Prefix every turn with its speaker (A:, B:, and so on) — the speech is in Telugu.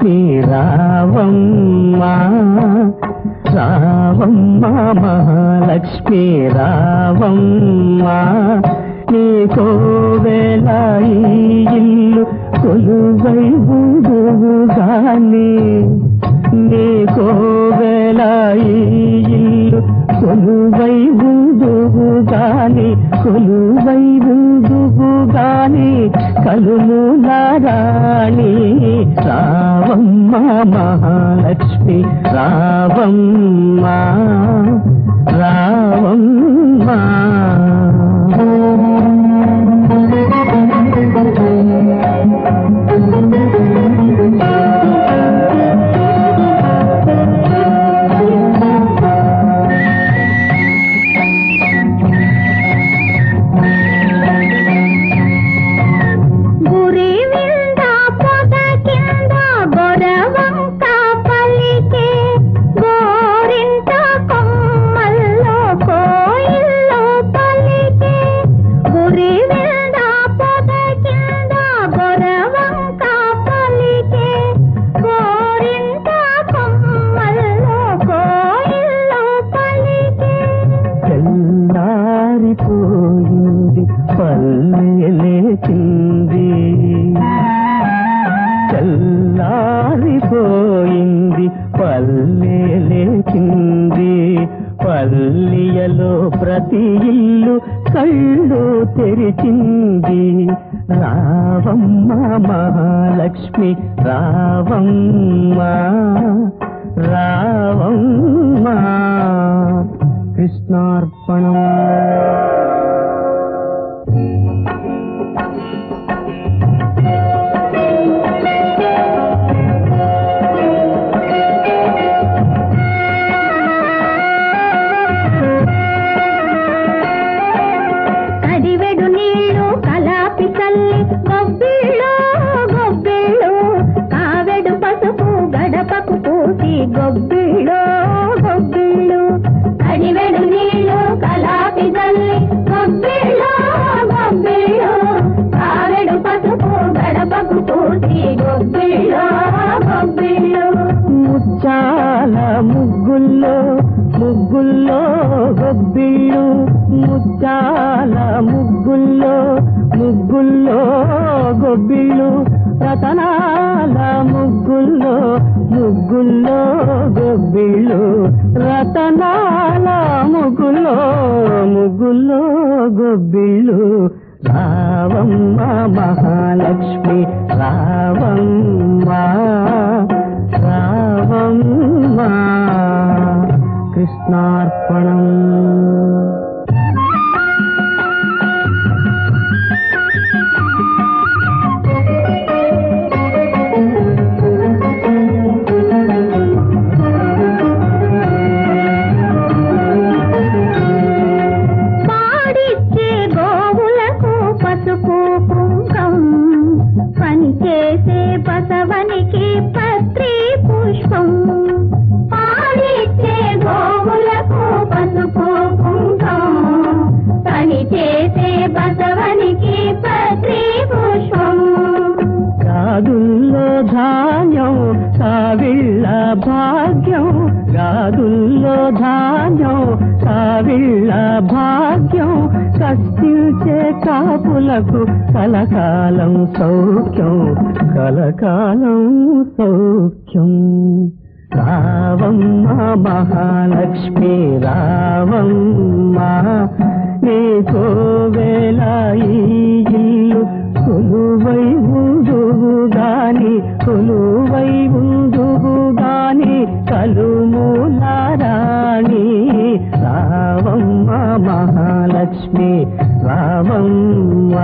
A: మహాలక్ష్మి రావమ్మ రావమ్మ మహాలక్ష్మి రావమ్మ నీ కోవెల ఈ ఇల్లు కొలువై ఉందుగాని నీ కోవెల ఈ ఇల్లు కొలువై ఉందుగాని కొలువై ఉందుగాని కలుములారాణి రావమ్మ మహాలక్ష్మి రావమ్మ రావమ్మ చల్లారిపోయింది పల్లె లేచింది పల్లియలో ప్రతి ఇల్లు కళ్ళు తెరిచింది రావమ్మ మహాలక్ష్మి రావమ్మ రావమ్మ కృష్ణార్పణం.
B: గొబ్బిళ్ళు గొబ్బిళ్ళు అడివెడు నీళ్ళు కలాపి జల్లి గొబ్బిళ్ళు గొబ్బిళ్ళు కావెడు పసుపు గడపకు పూసి గొబ్బిళ్ళు గొబ్బిళ్ళు
A: ముచ్చాల ముగ్గుల్లో ముగ్గుల్లో గొబ్బిళ్ళు ముచ్చాల ముగ్గుల్లో ముగ్గుల్లో గొబ్బిళ్ళు రతనాల ముగ్గుల్లో ముగ్గుల్లో గొబ్బిళ్ళు రతనాల ముగ్గుల్లో ముగ్గుల్లో గొబ్బిళ్ళు రావమ్మ మహాలక్ష్మి రావమ్మ రావమ్మ కృష్ణార్పణం.
B: పనిచేసే బసవనికి పత్రి పుష్పం పాడిచ్చే గోవులకు పసుపు కుంకం పనిచేసే బసవనికి పత్రి పుష్పం
A: గాదుల్లో ధాన్యం సావిళ్ళ భాగ్యం గాదుల్లో ధాన్యం సావిళ్ళ భాగ్యం కష్టించే కాపులకు కలకాలం సౌఖ్యం కలకాలం సౌఖ్యం రావమ్మ మహాలక్ష్మి రావమ్మ నీ కోవెల ఈ ఇల్లు కొలువై ఉందుగాని కొలువై ఉందుగాని కలుములారాణి రావమ్మ మహాలక్ష్మి రావమ్మ